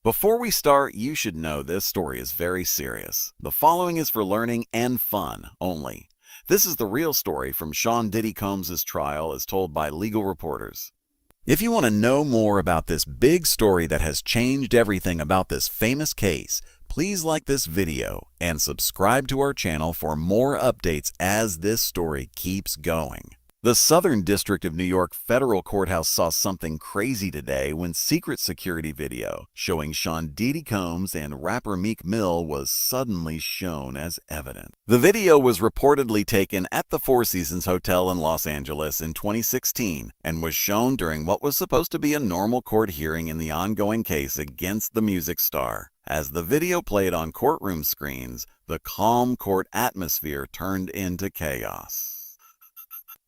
Before we start, you should know this story is very serious. The following is for learning and fun only. This is the real story from Sean Diddy Combs' trial as told by legal reporters. If you want to know more about this big story that has changed everything about this famous case, please like this video and subscribe to our channel for more updates as this story keeps going. The Southern District of New York Federal Courthouse saw something crazy today when secret security video showing Sean Diddy Combs and rapper Meek Mill was suddenly shown as evidence. The video was reportedly taken at the Four Seasons Hotel in Los Angeles in 2016 and was shown during what was supposed to be a normal court hearing in the ongoing case against the music star. As the video played on courtroom screens, the calm court atmosphere turned into chaos.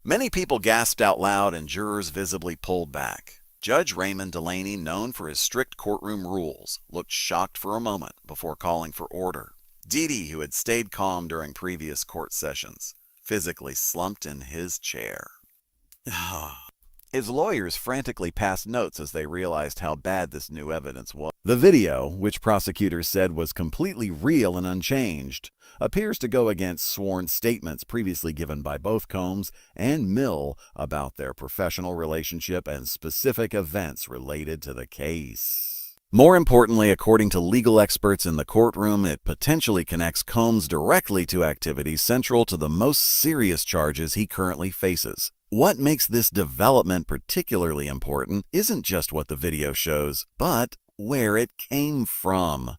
Many people gasped out loud and jurors visibly pulled back. Judge Raymond Delaney, known for his strict courtroom rules, looked shocked for a moment before calling for order. Diddy, who had stayed calm during previous court sessions, physically slumped in his chair. His lawyers frantically passed notes as they realized how bad this new evidence was. The video, which prosecutors said was completely real and unchanged, appears to go against sworn statements previously given by both Combs and Mill about their professional relationship and specific events related to the case. More importantly, according to legal experts in the courtroom, it potentially connects Combs directly to activities central to the most serious charges he currently faces. What makes this development particularly important isn't just what the video shows, but where it came from.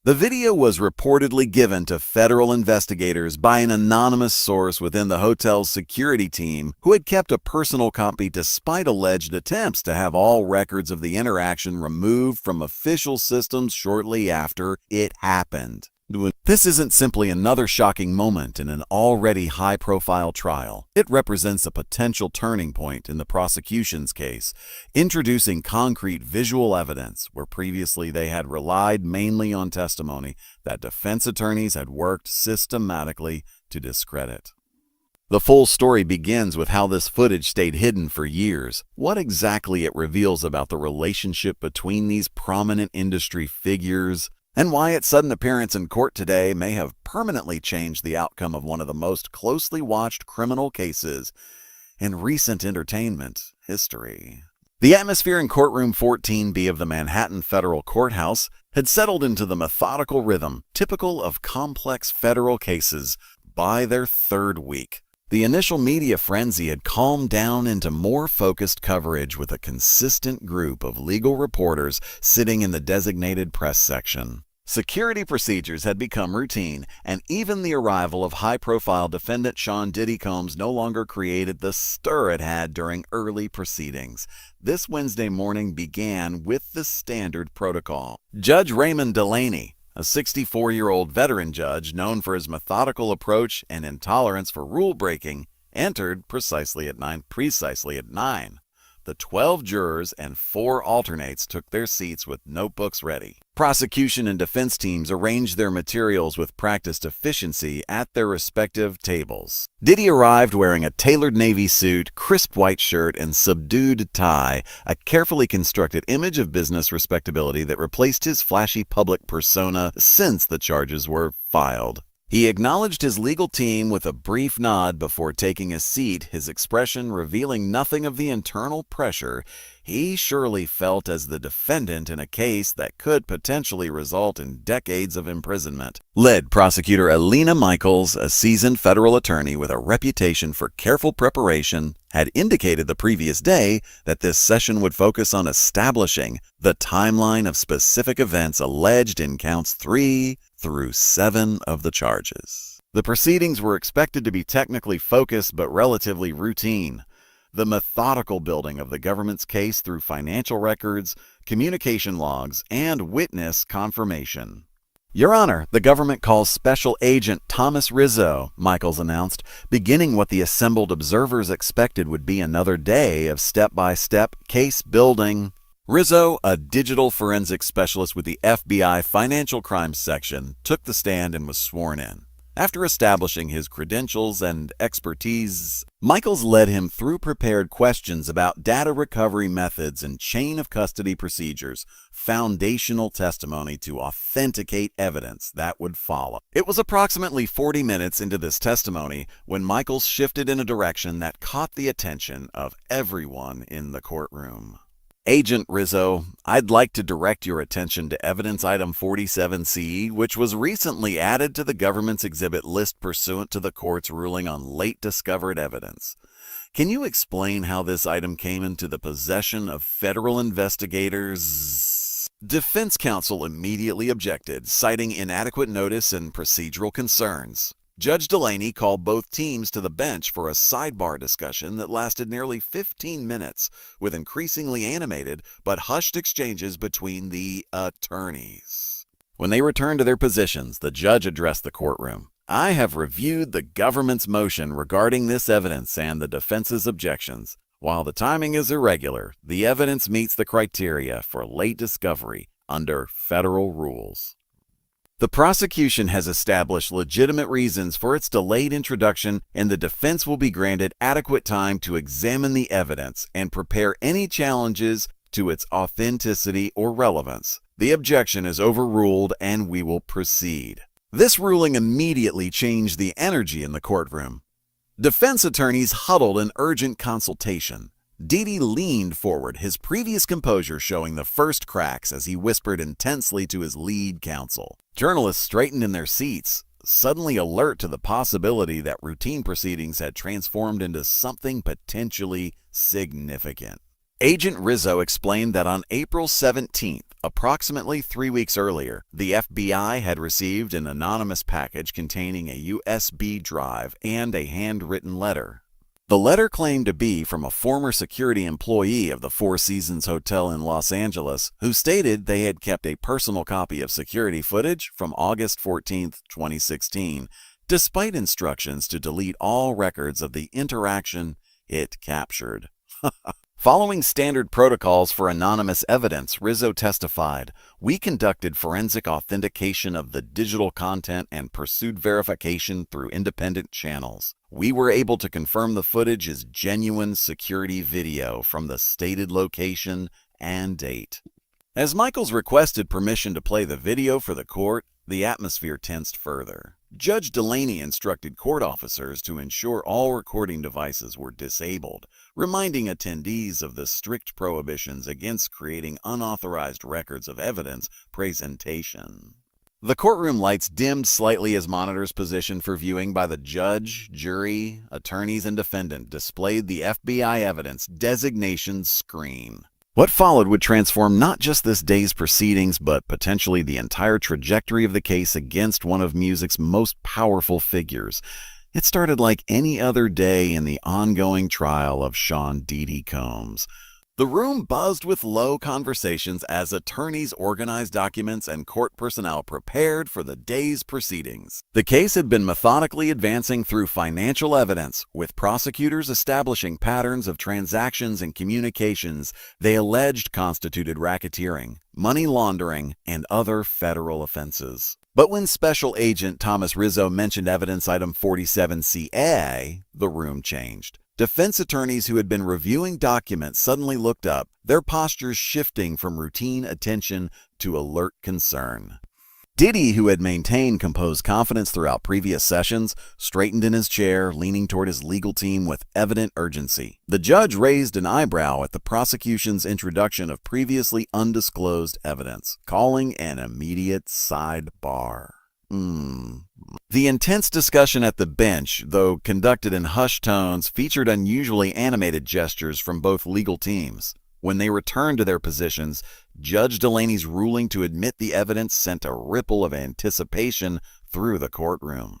The video was reportedly given to federal investigators by an anonymous source within the hotel's security team who had kept a personal copy despite alleged attempts to have all records of the interaction removed from official systems shortly after it happened. This isn't simply another shocking moment in an already high-profile trial. It represents a potential turning point in the prosecution's case, introducing concrete visual evidence where previously they had relied mainly on testimony that defense attorneys had worked systematically to discredit. The full story begins with how this footage stayed hidden for years, what exactly it reveals about the relationship between these prominent industry figures, and why its sudden appearance in court today may have permanently changed the outcome of one of the most closely watched criminal cases in recent entertainment history. The atmosphere in courtroom 14B of the Manhattan Federal Courthouse had settled into the methodical rhythm typical of complex federal cases by their third week. The initial media frenzy had calmed down into more focused coverage with a consistent group of legal reporters sitting in the designated press section. Security procedures had become routine, and even the arrival of high-profile defendant Sean Diddy Combs no longer created the stir it had during early proceedings. This Wednesday morning began with the standard protocol. Judge Raymond Delaney, a 64-year-old veteran judge known for his methodical approach and intolerance for rule-breaking, entered precisely at 9. The 12 jurors and 4 alternates took their seats with notebooks ready. Prosecution and defense teams arranged their materials with practiced efficiency at their respective tables. Diddy arrived wearing a tailored navy suit, crisp white shirt, and subdued tie, a carefully constructed image of business respectability that replaced his flashy public persona since the charges were filed. He acknowledged his legal team with a brief nod before taking a seat, his expression revealing nothing of the internal pressure he surely felt as the defendant in a case that could potentially result in decades of imprisonment. Lead prosecutor Alina Michaels, a seasoned federal attorney with a reputation for careful preparation, had indicated the previous day that this session would focus on establishing the timeline of specific events alleged in counts 3 through 7 of the charges. The proceedings were expected to be technically focused but relatively routine. The methodical building of the government's case through financial records, communication logs, and witness confirmation. Your Honor, the government calls Special Agent Thomas Rizzo, Michaels announced, beginning what the assembled observers expected would be another day of step-by-step case building. Rizzo, a digital forensics specialist with the FBI Financial Crimes Section, took the stand and was sworn in. After establishing his credentials and expertise, Michaels led him through prepared questions about data recovery methods and chain of custody procedures, foundational testimony to authenticate evidence that would follow. It was approximately 40 minutes into this testimony when Michaels shifted in a direction that caught the attention of everyone in the courtroom. Agent Rizzo, I'd like to direct your attention to evidence item 47C, which was recently added to the government's exhibit list pursuant to the court's ruling on late discovered evidence. Can you explain how this item came into the possession of federal investigators? Defense counsel immediately objected, citing inadequate notice and procedural concerns. Judge Delaney called both teams to the bench for a sidebar discussion that lasted nearly 15 minutes, with increasingly animated but hushed exchanges between the attorneys. When they returned to their positions, the judge addressed the courtroom. I have reviewed the government's motion regarding this evidence and the defense's objections. While the timing is irregular, the evidence meets the criteria for late discovery under federal rules. The prosecution has established legitimate reasons for its delayed introduction, and the defense will be granted adequate time to examine the evidence and prepare any challenges to its authenticity or relevance. The objection is overruled and we will proceed. This ruling immediately changed the energy in the courtroom. Defense attorneys huddled in urgent consultation. Diddy leaned forward, his previous composure showing the first cracks as he whispered intensely to his lead counsel. Journalists straightened in their seats, suddenly alert to the possibility that routine proceedings had transformed into something potentially significant. Agent Rizzo explained that on April 17th, approximately 3 weeks earlier, the FBI had received an anonymous package containing a USB drive and a handwritten letter. The letter claimed to be from a former security employee of the Four Seasons Hotel in Los Angeles who stated they had kept a personal copy of security footage from August 14, 2016, despite instructions to delete all records of the interaction it captured. Following standard protocols for anonymous evidence, Rizzo testified, "We conducted forensic authentication of the digital content and pursued verification through independent channels. We were able to confirm the footage is genuine security video from the stated location and date." As Michaels requested permission to play the video for the court, the atmosphere tensed further. Judge Delaney instructed court officers to ensure all recording devices were disabled, reminding attendees of the strict prohibitions against creating unauthorized records of evidence presentation. The courtroom lights dimmed slightly as monitors positioned for viewing by the judge, jury, attorneys, and defendant displayed the FBI evidence designation screen. What followed would transform not just this day's proceedings, but potentially the entire trajectory of the case against one of music's most powerful figures. It started like any other day in the ongoing trial of Sean Diddy Combs. The room buzzed with low conversations as attorneys organized documents and court personnel prepared for the day's proceedings. The case had been methodically advancing through financial evidence, with prosecutors establishing patterns of transactions and communications they alleged constituted racketeering, money laundering, and other federal offenses. But when Special Agent Thomas Rizzo mentioned evidence item 47CA, the room changed. Defense attorneys who had been reviewing documents suddenly looked up, their postures shifting from routine attention to alert concern. Diddy, who had maintained composed confidence throughout previous sessions, straightened in his chair, leaning toward his legal team with evident urgency. The judge raised an eyebrow at the prosecution's introduction of previously undisclosed evidence, calling an immediate sidebar. The intense discussion at the bench, though conducted in hushed tones, featured unusually animated gestures from both legal teams. When they returned to their positions, Judge Delaney's ruling to admit the evidence sent a ripple of anticipation through the courtroom.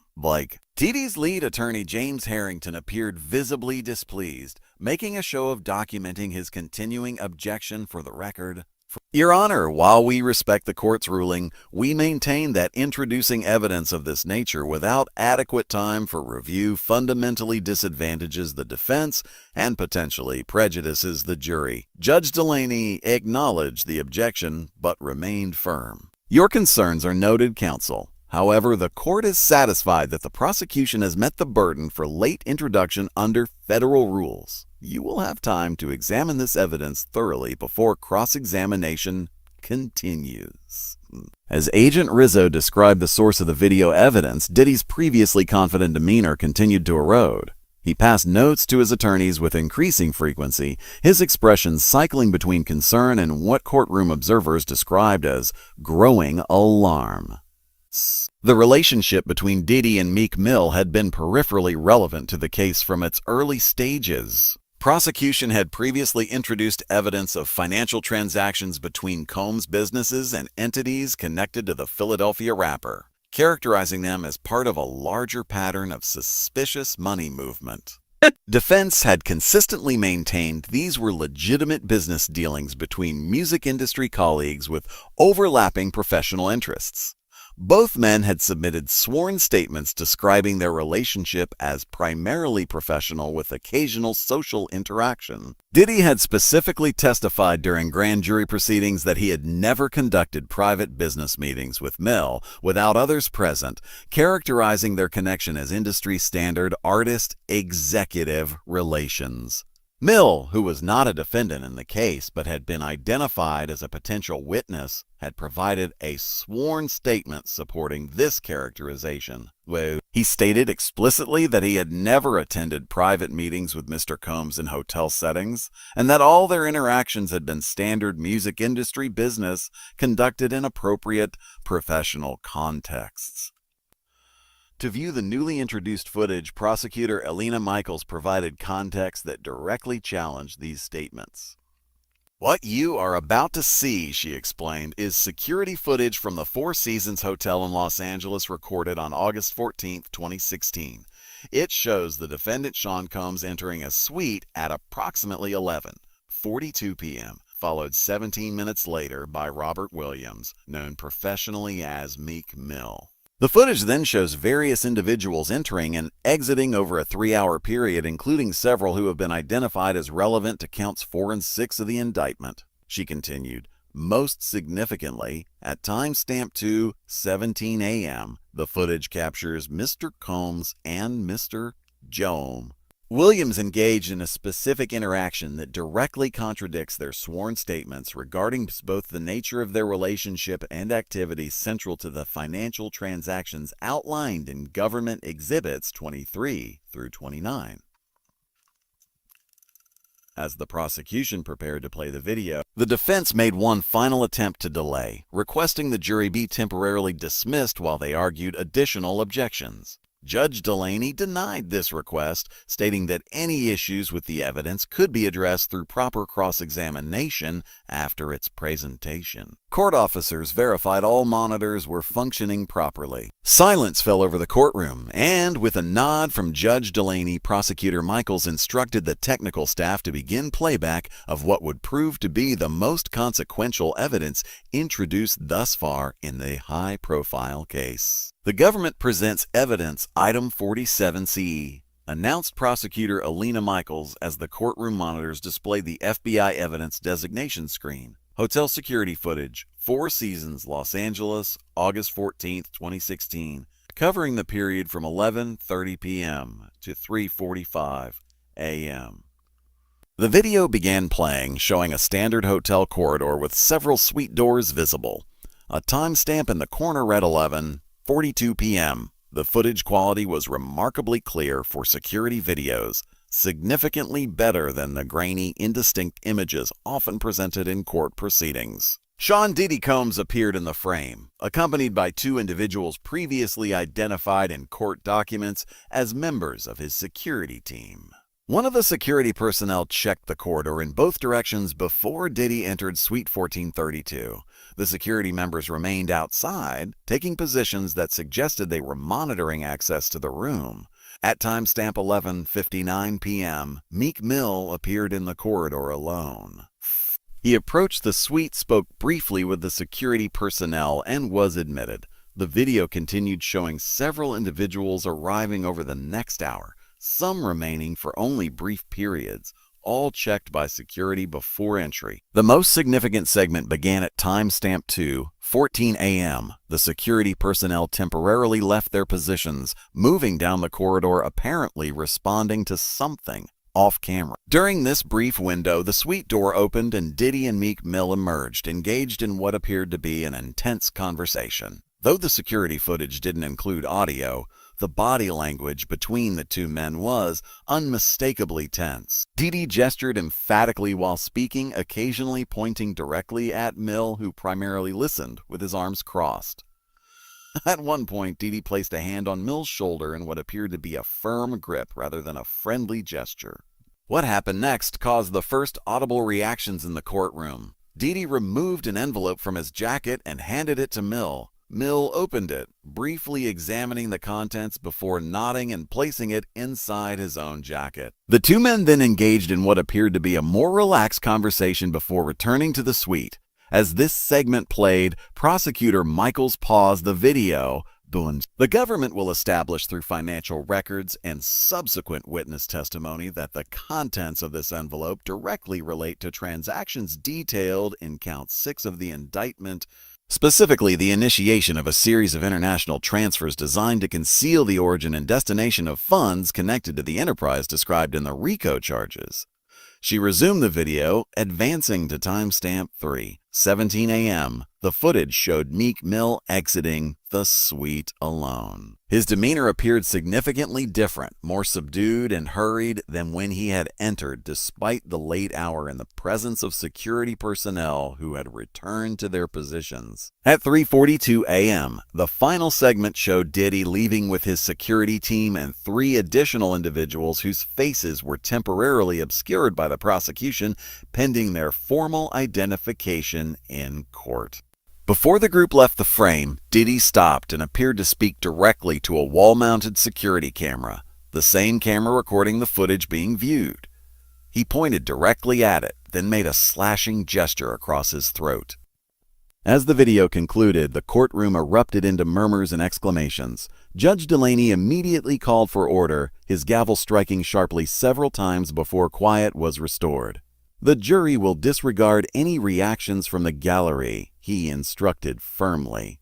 Diddy's lead attorney James Harrington appeared visibly displeased, making a show of documenting his continuing objection for the record. Your Honor, while we respect the court's ruling, we maintain that introducing evidence of this nature without adequate time for review fundamentally disadvantages the defense and potentially prejudices the jury. Judge Delaney acknowledged the objection but remained firm. Your concerns are noted, counsel. However, the court is satisfied that the prosecution has met the burden for late introduction under federal rules. You will have time to examine this evidence thoroughly before cross-examination continues. As Agent Rizzo described the source of the video evidence, Diddy's previously confident demeanor continued to erode. He passed notes to his attorneys with increasing frequency, his expressions cycling between concern and what courtroom observers described as growing alarm. The relationship between Diddy and Meek Mill had been peripherally relevant to the case from its early stages. Prosecution had previously introduced evidence of financial transactions between Combs' businesses and entities connected to the Philadelphia rapper, characterizing them as part of a larger pattern of suspicious money movement. Defense had consistently maintained these were legitimate business dealings between music industry colleagues with overlapping professional interests. Both men had submitted sworn statements describing their relationship as primarily professional with occasional social interaction. Diddy had specifically testified during grand jury proceedings that he had never conducted private business meetings with Mill without others present, characterizing their connection as industry-standard artist-executive relations. Mill, who was not a defendant in the case but had been identified as a potential witness, had provided a sworn statement supporting this characterization. He stated explicitly that he had never attended private meetings with Mr. Combs in hotel settings, and that all their interactions had been standard music industry business conducted in appropriate professional contexts. To view the newly introduced footage, prosecutor Elena Michaels provided context that directly challenged these statements. "What you are about to see," she explained, "is security footage from the Four Seasons Hotel in Los Angeles recorded on August 14, 2016. It shows the defendant Sean Combs entering a suite at approximately 11:42 p.m., followed 17 minutes later by Robert Williams, known professionally as Meek Mill. The footage then shows various individuals entering and exiting over a 3-hour period, including several who have been identified as relevant to counts 4 and 6 of the indictment." She continued, "Most significantly, at timestamp 2:17 a.m., the footage captures Mr. Combs and Mr. Joam. Williams engaged in a specific interaction that directly contradicts their sworn statements regarding both the nature of their relationship and activities central to the financial transactions outlined in Government Exhibits 23 through 29. As the prosecution prepared to play the video, the defense made one final attempt to delay, requesting the jury be temporarily dismissed while they argued additional objections. Judge Delaney denied this request, stating that any issues with the evidence could be addressed through proper cross-examination after its presentation. Court officers verified all monitors were functioning properly. Silence fell over the courtroom, and with a nod from Judge Delaney, Prosecutor Michaels instructed the technical staff to begin playback of what would prove to be the most consequential evidence introduced thus far in the high-profile case. "The government presents evidence item 47C, announced Prosecutor Elena Michaels as the courtroom monitors displayed the FBI evidence designation screen. Hotel security footage, Four Seasons, Los Angeles, August 14, 2016, covering the period from 11:30 p.m. to 3:45 a.m. The video began playing, showing a standard hotel corridor with several suite doors visible. A timestamp in the corner read 11:42 p.m. The footage quality was remarkably clear for security videos, significantly better than the grainy, indistinct images often presented in court proceedings. Sean Diddy Combs appeared in the frame, accompanied by two individuals previously identified in court documents as members of his security team. One of the security personnel checked the corridor in both directions before Diddy entered Suite 1432. The security members remained outside, taking positions that suggested they were monitoring access to the room. At timestamp 11:59 p.m., Meek Mill appeared in the corridor alone. He approached the suite, spoke briefly with the security personnel, and was admitted. The video continued showing several individuals arriving over the next hour, some remaining for only brief periods, all checked by security before entry. The most significant segment began at timestamp 2:14 a.m. The security personnel temporarily left their positions, moving down the corridor, apparently responding to something off camera. During this brief window, the suite door opened and Diddy and Meek Mill emerged, engaged in what appeared to be an intense conversation. Though the security footage didn't include audio, the body language between the two men was unmistakably tense. Diddy gestured emphatically while speaking, occasionally pointing directly at Mill, who primarily listened with his arms crossed. At one point, Diddy placed a hand on Mill's shoulder in what appeared to be a firm grip rather than a friendly gesture. What happened next caused the first audible reactions in the courtroom. Diddy removed an envelope from his jacket and handed it to Mill. Mill opened it, briefly examining the contents before nodding and placing it inside his own jacket. The two men then engaged in what appeared to be a more relaxed conversation before returning to the suite. As this segment played, prosecutor Michaels paused the video. The government will establish through financial records and subsequent witness testimony that the contents of this envelope directly relate to transactions detailed in Count 6 of the indictment, specifically the initiation of a series of international transfers designed to conceal the origin and destination of funds connected to the enterprise described in the RICO charges. She resumed the video, advancing to timestamp 3:17 a.m. The footage showed Meek Mill exiting the suite alone. His demeanor appeared significantly different, more subdued and hurried than when he had entered, despite the late hour and the presence of security personnel who had returned to their positions. At 3:42 a.m., the final segment showed Diddy leaving with his security team and 3 additional individuals whose faces were temporarily obscured by the prosecution, pending their formal identification in court. Before the group left the frame, Diddy stopped and appeared to speak directly to a wall-mounted security camera, the same camera recording the footage being viewed. He pointed directly at it, then made a slashing gesture across his throat. As the video concluded, the courtroom erupted into murmurs and exclamations. Judge Delaney immediately called for order, his gavel striking sharply several times before quiet was restored. The jury will disregard any reactions from the gallery, he instructed firmly.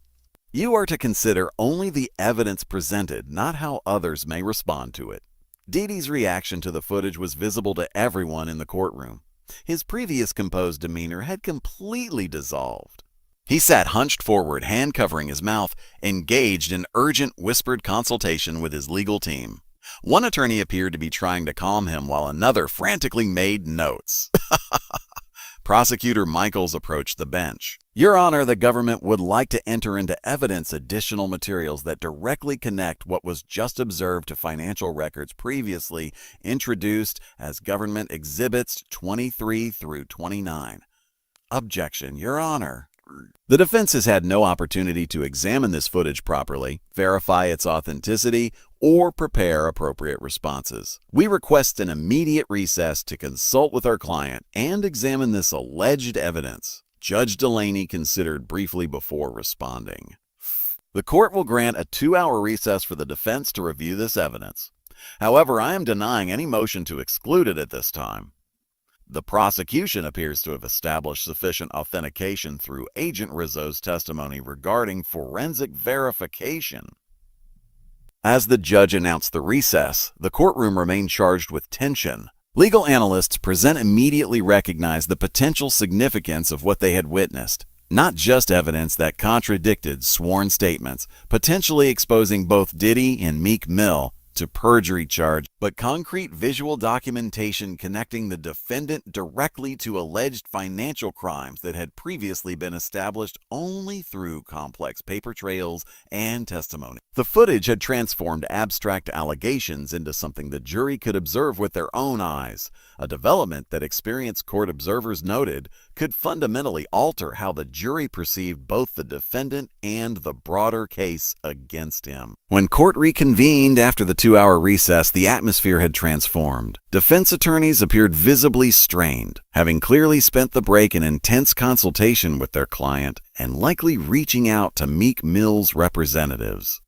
You are to consider only the evidence presented, not how others may respond to it. Diddy's reaction to the footage was visible to everyone in the courtroom. His previous composed demeanor had completely dissolved. He sat hunched forward, hand covering his mouth, engaged in urgent whispered consultation with his legal team. One attorney appeared to be trying to calm him while another frantically made notes. Prosecutor Michaels approached the bench. Your Honor, the government would like to enter into evidence additional materials that directly connect what was just observed to financial records previously introduced as Government Exhibits 23 through 29. Objection, Your Honor. The defense has had no opportunity to examine this footage properly, verify its authenticity, or prepare appropriate responses. We request an immediate recess to consult with our client and examine this alleged evidence. Judge Delaney considered briefly before responding. The court will grant a 2-hour recess for the defense to review this evidence. However, I am denying any motion to exclude it at this time. The prosecution appears to have established sufficient authentication through Agent Rizzo's testimony regarding forensic verification. As the judge announced the recess, the courtroom remained charged with tension. Legal analysts present immediately recognized the potential significance of what they had witnessed, not just evidence that contradicted sworn statements, potentially exposing both Diddy and Meek Mill to perjury charge, but concrete visual documentation connecting the defendant directly to alleged financial crimes that had previously been established only through complex paper trails and testimony. The footage had transformed abstract allegations into something the jury could observe with their own eyes, a development that experienced court observers noted could fundamentally alter how the jury perceived both the defendant and the broader case against him. When court reconvened after the 2-hour recess, the atmosphere had transformed. Defense attorneys appeared visibly strained, having clearly spent the break in intense consultation with their client and likely reaching out to Meek Mill's representatives.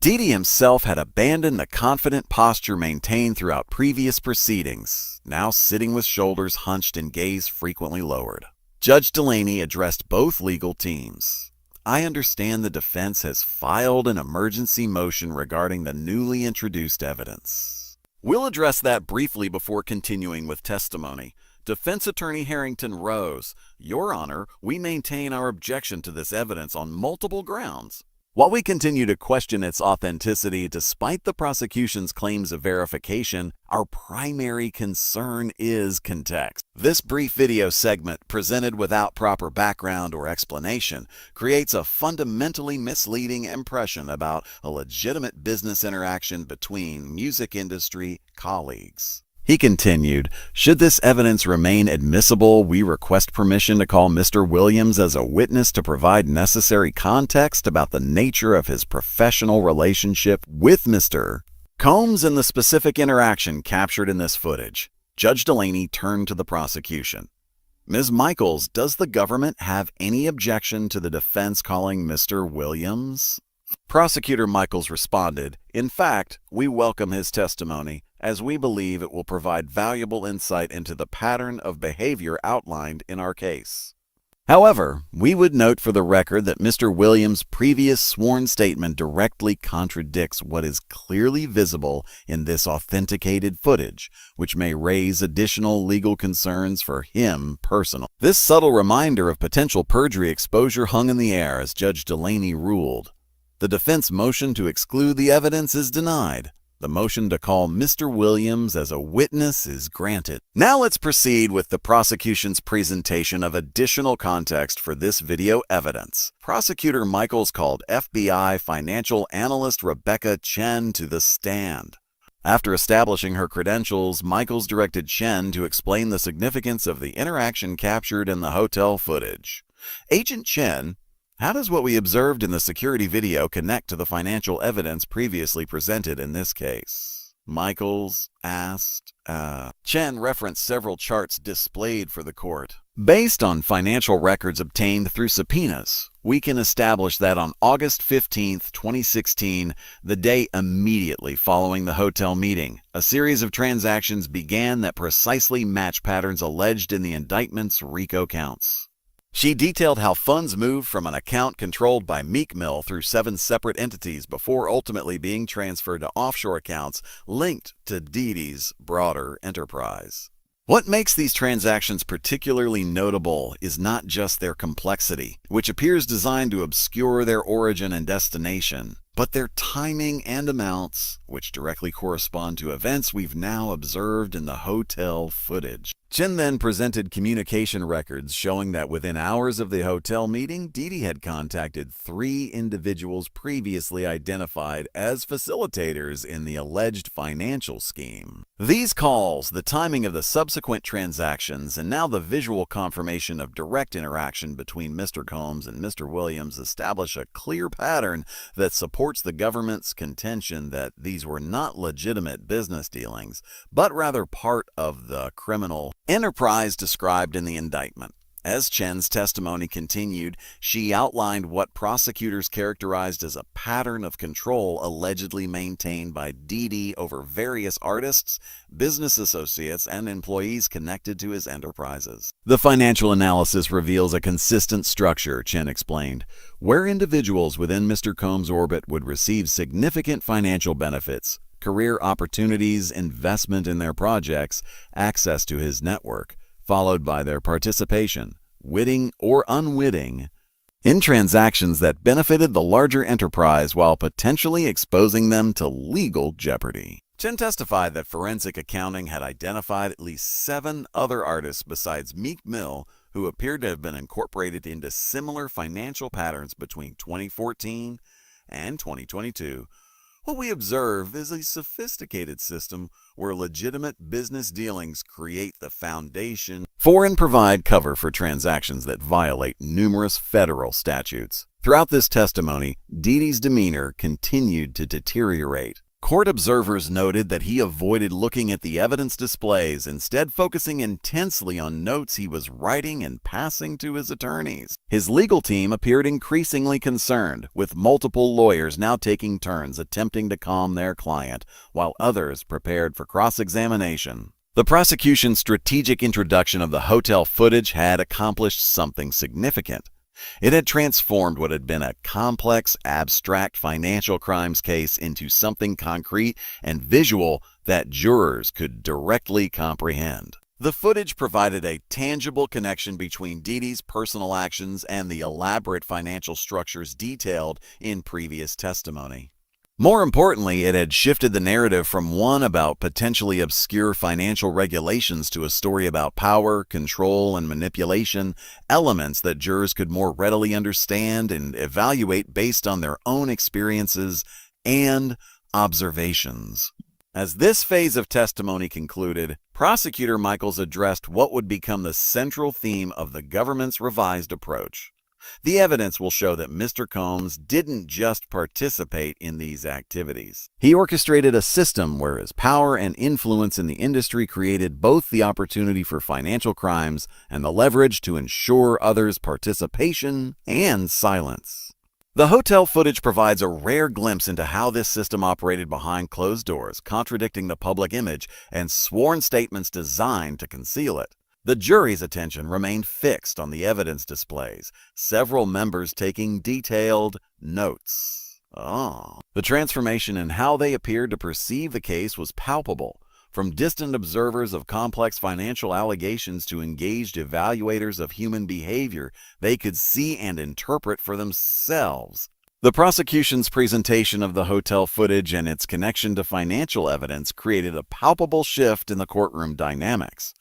Diddy himself had abandoned the confident posture maintained throughout previous proceedings, now sitting with shoulders hunched and gaze frequently lowered. Judge Delaney addressed both legal teams. I understand the defense has filed an emergency motion regarding the newly introduced evidence. We'll address that briefly before continuing with testimony. Defense Attorney Harrington rose. Your Honor, we maintain our objection to this evidence on multiple grounds. While we continue to question its authenticity despite the prosecution's claims of verification, our primary concern is context. This brief video segment, presented without proper background or explanation, creates a fundamentally misleading impression about a legitimate business interaction between music industry colleagues. He continued, should this evidence remain admissible, we request permission to call Mr. Williams as a witness to provide necessary context about the nature of his professional relationship with Mr. Combs and the specific interaction captured in this footage. Judge Delaney turned to the prosecution. Ms. Michaels, does the government have any objection to the defense calling Mr. Williams? Prosecutor Michaels responded, in fact, we welcome his testimony, as we believe it will provide valuable insight into the pattern of behavior outlined in our case. However, we would note for the record that Mr. Williams' previous sworn statement directly contradicts what is clearly visible in this authenticated footage, which may raise additional legal concerns for him personally. This subtle reminder of potential perjury exposure hung in the air as Judge Delaney ruled. The defense motion to exclude the evidence is denied. The motion to call Mr. Williams as a witness is granted. Now let's proceed with the prosecution's presentation of additional context for this video evidence. Prosecutor Michaels called FBI financial analyst Rebecca Chen to the stand. After establishing her credentials, Michaels directed Chen to explain the significance of the interaction captured in the hotel footage. Agent Chen, how does what we observed in the security video connect to the financial evidence previously presented in this case? Michaels asked. Chen referenced several charts displayed for the court. Based on financial records obtained through subpoenas, we can establish that on August 15, 2016, the day immediately following the hotel meeting, a series of transactions began that precisely match patterns alleged in the indictment's RICO counts. She detailed how funds moved from an account controlled by Meek Mill through 7 separate entities before ultimately being transferred to offshore accounts linked to Diddy's broader enterprise. What makes these transactions particularly notable is not just their complexity, which appears designed to obscure their origin and destination, but their timing and amounts, which directly correspond to events we've now observed in the hotel footage. Chen then presented communication records showing that within hours of the hotel meeting, Diddy had contacted 3 individuals previously identified as facilitators in the alleged financial scheme. These calls, the timing of the subsequent transactions, and now the visual confirmation of direct interaction between Mr. Combs and Mr. Williams establish a clear pattern that supports the government's contention that these were not legitimate business dealings, but rather part of the criminal enterprise described in the indictment. As Chen's testimony continued, she outlined what prosecutors characterized as a pattern of control allegedly maintained by Diddy over various artists, business associates, and employees connected to his enterprises. The financial analysis reveals a consistent structure, Chen explained, where individuals within Mr. Combs' orbit would receive significant financial benefits, career opportunities, investment in their projects, access to his network, followed by their participation, witting or unwitting, in transactions that benefited the larger enterprise while potentially exposing them to legal jeopardy. Chen testified that forensic accounting had identified at least 7 other artists besides Meek Mill who appeared to have been incorporated into similar financial patterns between 2014 and 2022. What we observe is a sophisticated system where legitimate business dealings create the foundation for and provide cover for transactions that violate numerous federal statutes. Throughout this testimony, Diddy's demeanor continued to deteriorate. Court observers noted that he avoided looking at the evidence displays, instead focusing intensely on notes he was writing and passing to his attorneys. His legal team appeared increasingly concerned, with multiple lawyers now taking turns attempting to calm their client, while others prepared for cross-examination. The prosecution's strategic introduction of the hotel footage had accomplished something significant. It had transformed what had been a complex, abstract financial crimes case into something concrete and visual that jurors could directly comprehend. The footage provided a tangible connection between Diddy's personal actions and the elaborate financial structures detailed in previous testimony. More importantly, it had shifted the narrative from one about potentially obscure financial regulations to a story about power, control, and manipulation, elements that jurors could more readily understand and evaluate based on their own experiences and observations. As this phase of testimony concluded, Prosecutor Michaels addressed what would become the central theme of the government's revised approach. The evidence will show that Mr. Combs didn't just participate in these activities. He orchestrated a system where his power and influence in the industry created both the opportunity for financial crimes and the leverage to ensure others' participation and silence. The hotel footage provides a rare glimpse into how this system operated behind closed doors, contradicting the public image and sworn statements designed to conceal it. The jury's attention remained fixed on the evidence displays, several members taking detailed notes. The transformation in how they appeared to perceive the case was palpable. From distant observers of complex financial allegations to engaged evaluators of human behavior, they could see and interpret for themselves. The prosecution's presentation of the hotel footage and its connection to financial evidence created a palpable shift in the courtroom dynamics.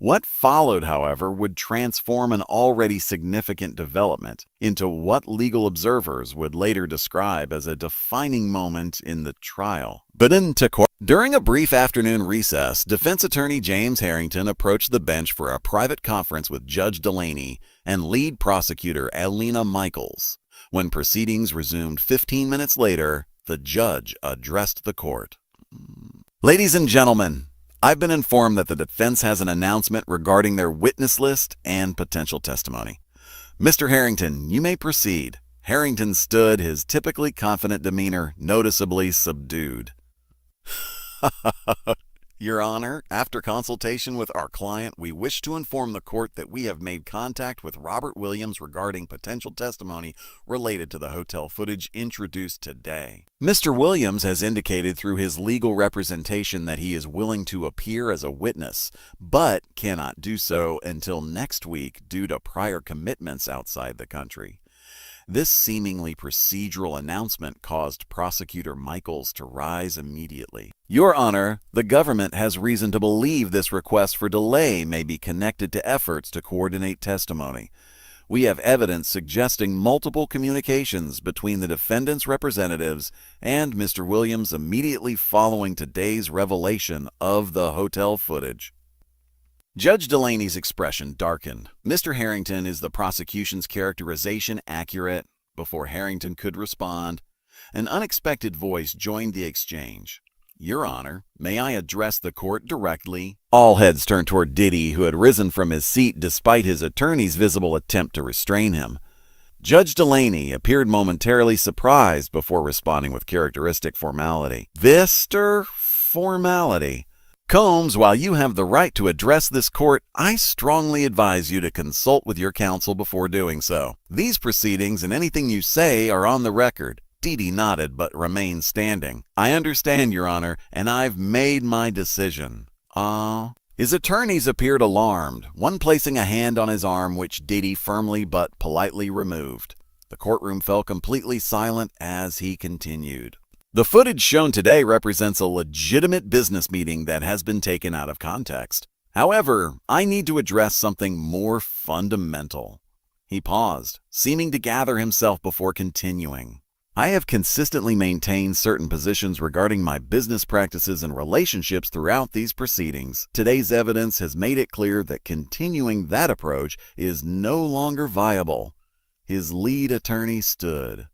What followed, however, would transform an already significant development into what legal observers would later describe as a defining moment in the trial. During a brief afternoon recess, defense attorney James Harrington approached the bench for a private conference with Judge Delaney and lead prosecutor Alina Michaels. When proceedings resumed 15 minutes later, the judge addressed the court. Ladies and gentlemen, I've been informed that the defense has an announcement regarding their witness list and potential testimony. Mr. Harrington, you may proceed. Harrington stood, his typically confident demeanor noticeably subdued. Your Honor, after consultation with our client, we wish to inform the court that we have made contact with Robert Williams regarding potential testimony related to the hotel footage introduced today. Mr. Williams has indicated through his legal representation that he is willing to appear as a witness, but cannot do so until next week due to prior commitments outside the country. This seemingly procedural announcement caused Prosecutor Michaels to rise immediately. Your Honor, the government has reason to believe this request for delay may be connected to efforts to coordinate testimony. We have evidence suggesting multiple communications between the defendant's representatives and Mr. Williams immediately following today's revelation of the hotel footage. Judge Delaney's expression darkened. Mr. Harrington, is the prosecution's characterization accurate? Before Harrington could respond, an unexpected voice joined the exchange. Your Honor, may I address the court directly? All heads turned toward Diddy, who had risen from his seat despite his attorney's visible attempt to restrain him. Judge Delaney appeared momentarily surprised before responding with characteristic formality. Mr. Formality. Combs, while you have the right to address this court, I strongly advise you to consult with your counsel before doing so. These proceedings and anything you say are on the record. Diddy nodded but remained standing. I understand, Your Honor, and I've made my decision. His attorneys appeared alarmed, one placing a hand on his arm which Diddy firmly but politely removed. The courtroom fell completely silent as he continued. The footage shown today represents a legitimate business meeting that has been taken out of context. However, I need to address something more fundamental. He paused, seeming to gather himself before continuing. I have consistently maintained certain positions regarding my business practices and relationships throughout these proceedings. Today's evidence has made it clear that continuing that approach is no longer viable. His lead attorney stood.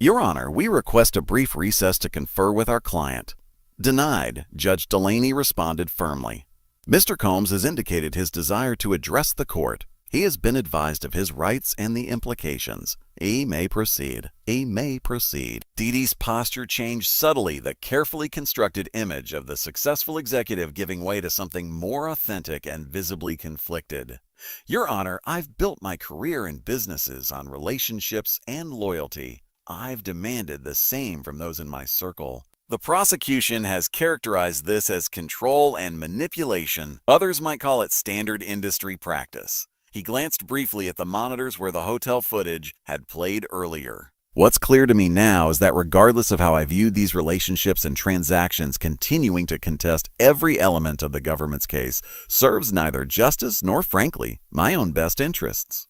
Your Honor, we request a brief recess to confer with our client. Denied, Judge Delaney responded firmly. Mr. Combs has indicated his desire to address the court. He has been advised of his rights and the implications. He may proceed. He may proceed. Diddy's posture changed subtly, the carefully constructed image of the successful executive giving way to something more authentic and visibly conflicted. Your Honor, I've built my career in businesses on relationships and loyalty. I've demanded the same from those in my circle. The prosecution has characterized this as control and manipulation. Others might call it standard industry practice. He glanced briefly at the monitors where the hotel footage had played earlier. What's clear to me now is that regardless of how I viewed these relationships and transactions, continuing to contest every element of the government's case serves neither justice nor, frankly, my own best interests.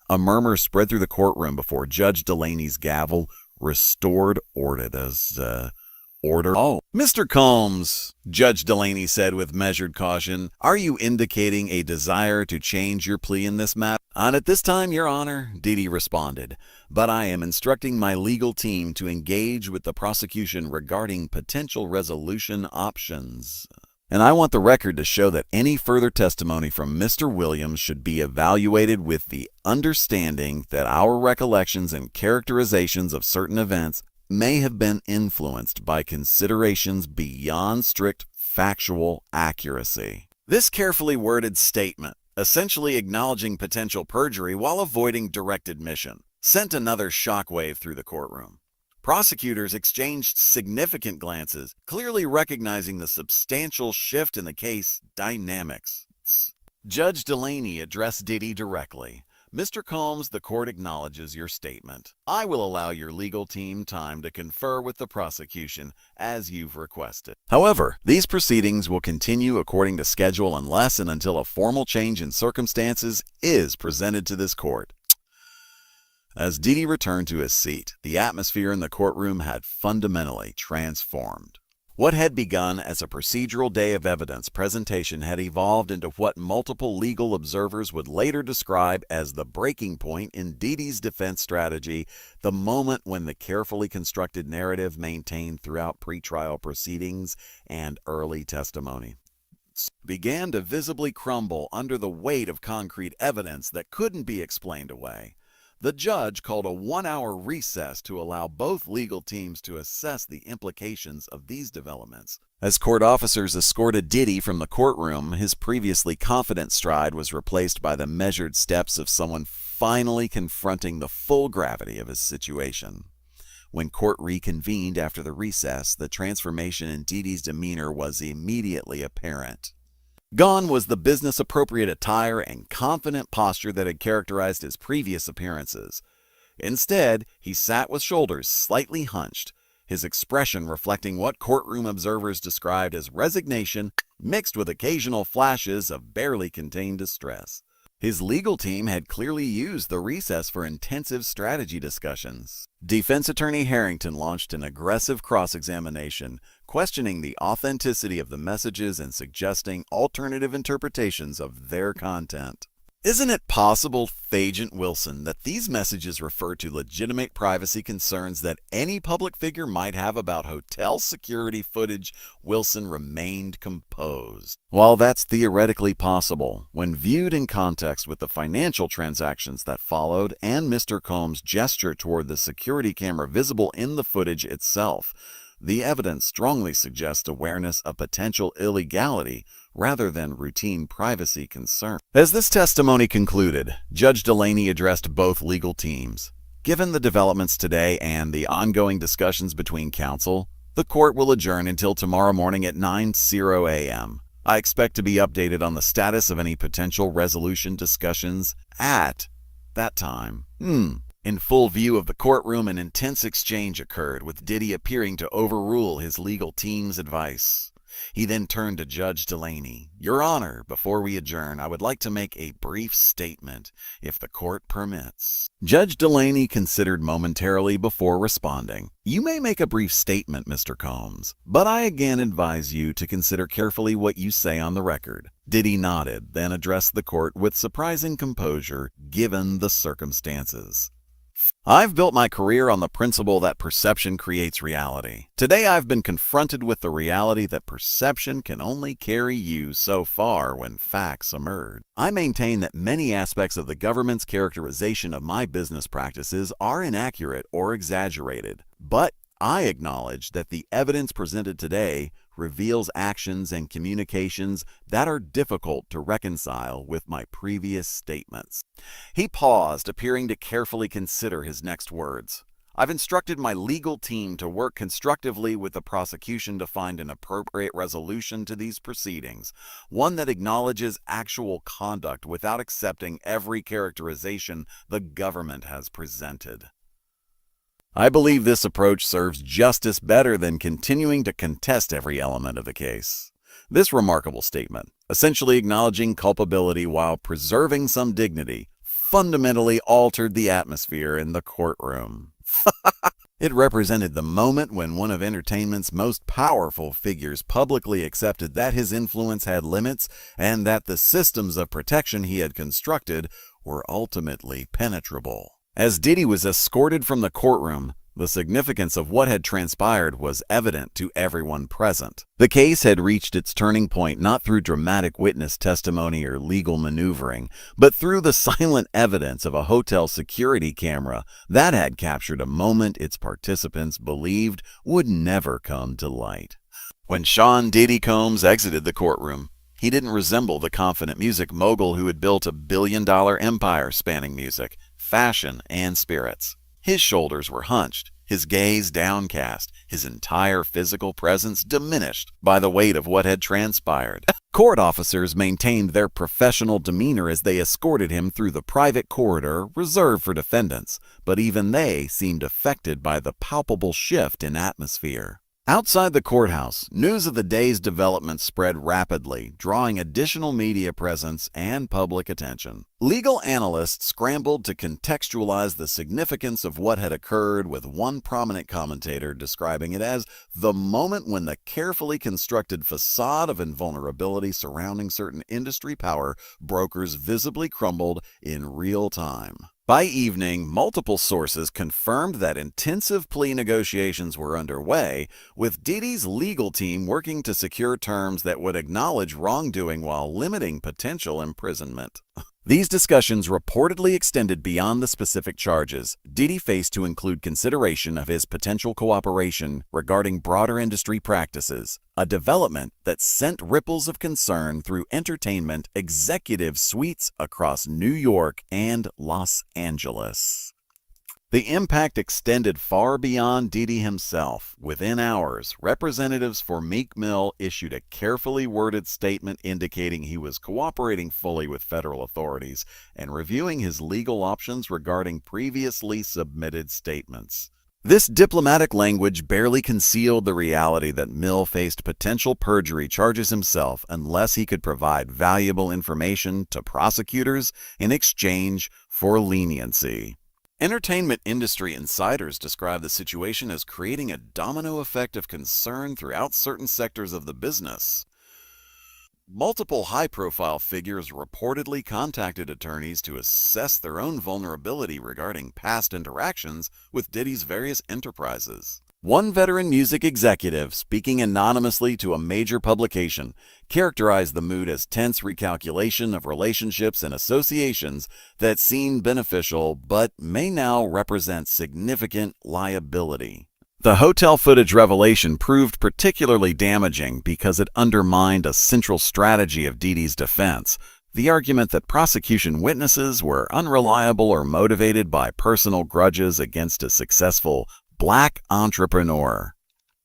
A murmur spread through the courtroom before Judge Delaney's gavel restored order. Oh, Mr. Combs, Judge Delaney said with measured caution, are you indicating a desire to change your plea in this matter? Not at this time, Your Honor, Diddy responded, but I am instructing my legal team to engage with the prosecution regarding potential resolution options. And I want the record to show that any further testimony from Mr. Williams should be evaluated with the understanding that our recollections and characterizations of certain events may have been influenced by considerations beyond strict factual accuracy. This carefully worded statement, essentially acknowledging potential perjury while avoiding direct admission, sent another shockwave through the courtroom. Prosecutors exchanged significant glances, clearly recognizing the substantial shift in the case dynamics. Judge Delaney addressed Diddy directly. Mr. Combs, the court acknowledges your statement. I will allow your legal team time to confer with the prosecution as you've requested. However, these proceedings will continue according to schedule unless and until a formal change in circumstances is presented to this court. As Diddy returned to his seat, the atmosphere in the courtroom had fundamentally transformed. What had begun as a procedural day of evidence presentation had evolved into what multiple legal observers would later describe as the breaking point in Diddy's defense strategy, the moment when the carefully constructed narrative maintained throughout pretrial proceedings and early testimony began to visibly crumble under the weight of concrete evidence that couldn't be explained away. The judge called a 1-hour recess to allow both legal teams to assess the implications of these developments. As court officers escorted Diddy from the courtroom, his previously confident stride was replaced by the measured steps of someone finally confronting the full gravity of his situation. When court reconvened after the recess, the transformation in Diddy's demeanor was immediately apparent. Gone was the business-appropriate attire and confident posture that had characterized his previous appearances. Instead, he sat with shoulders slightly hunched, his expression reflecting what courtroom observers described as resignation mixed with occasional flashes of barely contained distress. His legal team had clearly used the recess for intensive strategy discussions. Defense attorney Harrington launched an aggressive cross-examination, questioning the authenticity of the messages and suggesting alternative interpretations of their content. Isn't it possible, Agent Wilson, that these messages refer to legitimate privacy concerns that any public figure might have about hotel security footage? Wilson remained composed. While that's theoretically possible, when viewed in context with the financial transactions that followed and Mr. Combs' gesture toward the security camera visible in the footage itself, the evidence strongly suggests awareness of potential illegality rather than routine privacy concern. As this testimony concluded, Judge Delaney addressed both legal teams. Given the developments today and the ongoing discussions between counsel, the court will adjourn until tomorrow morning at 9:00 a.m. I expect to be updated on the status of any potential resolution discussions at that time. In full view of the courtroom, an intense exchange occurred, with Diddy appearing to overrule his legal team's advice. He then turned to Judge Delaney. Your Honor, before we adjourn, I would like to make a brief statement, if the court permits. Judge Delaney considered momentarily before responding. You may make a brief statement, Mr. Combs, but I again advise you to consider carefully what you say on the record. Diddy nodded, then addressed the court with surprising composure, given the circumstances. I've built my career on the principle that perception creates reality. Today I've been confronted with the reality that perception can only carry you so far when facts emerge. I maintain that many aspects of the government's characterization of my business practices are inaccurate or exaggerated, but I acknowledge that the evidence presented today reveals actions and communications that are difficult to reconcile with my previous statements. He paused, appearing to carefully consider his next words. I've instructed my legal team to work constructively with the prosecution to find an appropriate resolution to these proceedings, one that acknowledges actual conduct without accepting every characterization the government has presented. I believe this approach serves justice better than continuing to contest every element of the case. This remarkable statement, essentially acknowledging culpability while preserving some dignity, fundamentally altered the atmosphere in the courtroom. It represented the moment when one of entertainment's most powerful figures publicly accepted that his influence had limits and that the systems of protection he had constructed were ultimately penetrable. As Diddy was escorted from the courtroom, the significance of what had transpired was evident to everyone present. The case had reached its turning point not through dramatic witness testimony or legal maneuvering, but through the silent evidence of a hotel security camera that had captured a moment its participants believed would never come to light. When Sean Diddy Combs exited the courtroom, he didn't resemble the confident music mogul who had built a billion-dollar empire spanning music, fashion, and spirits. His shoulders were hunched, his gaze downcast, his entire physical presence diminished by the weight of what had transpired. Court officers maintained their professional demeanor as they escorted him through the private corridor reserved for defendants, but even they seemed affected by the palpable shift in atmosphere. Outside the courthouse, news of the day's developments spread rapidly, drawing additional media presence and public attention. Legal analysts scrambled to contextualize the significance of what had occurred, with one prominent commentator describing it as the moment when the carefully constructed facade of invulnerability surrounding certain industry power brokers visibly crumbled in real time. By evening, multiple sources confirmed that intensive plea negotiations were underway, with Diddy's legal team working to secure terms that would acknowledge wrongdoing while limiting potential imprisonment. These discussions reportedly extended beyond the specific charges Diddy faced to include consideration of his potential cooperation regarding broader industry practices, a development that sent ripples of concern through entertainment executive suites across New York and Los Angeles. The impact extended far beyond Diddy himself. Within hours, representatives for Meek Mill issued a carefully worded statement indicating he was cooperating fully with federal authorities and reviewing his legal options regarding previously submitted statements. This diplomatic language barely concealed the reality that Mill faced potential perjury charges himself unless he could provide valuable information to prosecutors in exchange for leniency. Entertainment industry insiders describe the situation as creating a domino effect of concern throughout certain sectors of the business. Multiple high-profile figures reportedly contacted attorneys to assess their own vulnerability regarding past interactions with Diddy's various enterprises. One veteran music executive, speaking anonymously to a major publication, characterized the mood as tense recalculation of relationships and associations that seemed beneficial but may now represent significant liability. The hotel footage revelation proved particularly damaging because it undermined a central strategy of Diddy's defense, the argument that prosecution witnesses were unreliable or motivated by personal grudges against a successful Black entrepreneur.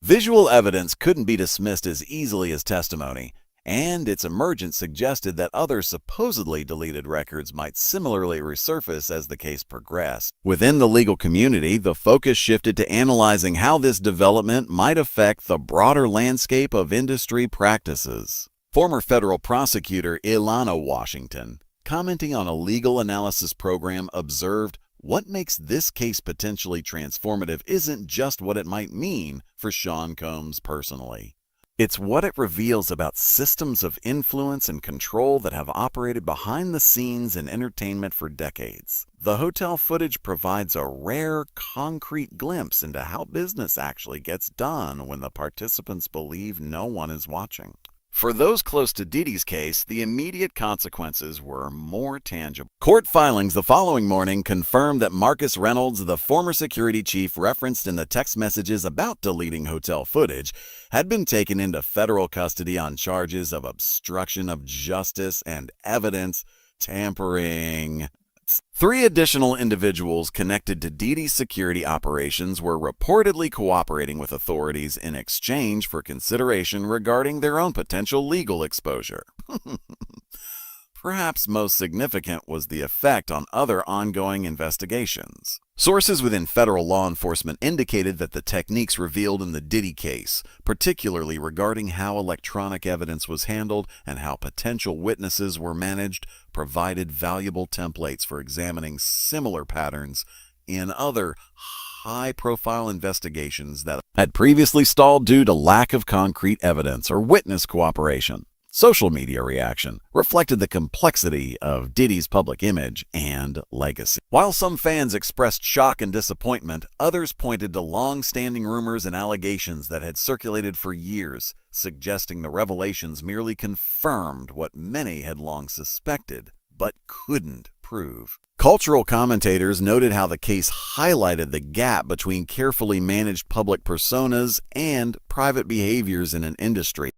Visual evidence couldn't be dismissed as easily as testimony, and its emergence suggested that other supposedly deleted records might similarly resurface as the case progressed. Within the legal community, the focus shifted to analyzing how this development might affect the broader landscape of industry practices. Former federal prosecutor Ilana Washington, commenting on a legal analysis program, observed, "What makes this case potentially transformative isn't just what it might mean for Sean Combs personally. It's what it reveals about systems of influence and control that have operated behind the scenes in entertainment for decades. The hotel footage provides a rare, concrete glimpse into how business actually gets done when the participants believe no one is watching. For those close to Diddy's case, the immediate consequences were more tangible. Court filings the following morning confirmed that Marcus Reynolds, the former security chief referenced in the text messages about deleting hotel footage, had been taken into federal custody on charges of obstruction of justice and evidence tampering. 3 additional individuals connected to Diddy's security operations were reportedly cooperating with authorities in exchange for consideration regarding their own potential legal exposure. Perhaps most significant was the effect on other ongoing investigations. Sources within federal law enforcement indicated that the techniques revealed in the Diddy case, particularly regarding how electronic evidence was handled and how potential witnesses were managed, provided valuable templates for examining similar patterns in other high-profile investigations that had previously stalled due to lack of concrete evidence or witness cooperation. Social media reaction reflected the complexity of Diddy's public image and legacy. While some fans expressed shock and disappointment, others pointed to long-standing rumors and allegations that had circulated for years, suggesting the revelations merely confirmed what many had long suspected, but couldn't prove. Cultural commentators noted how the case highlighted the gap between carefully managed public personas and private behaviors in an industry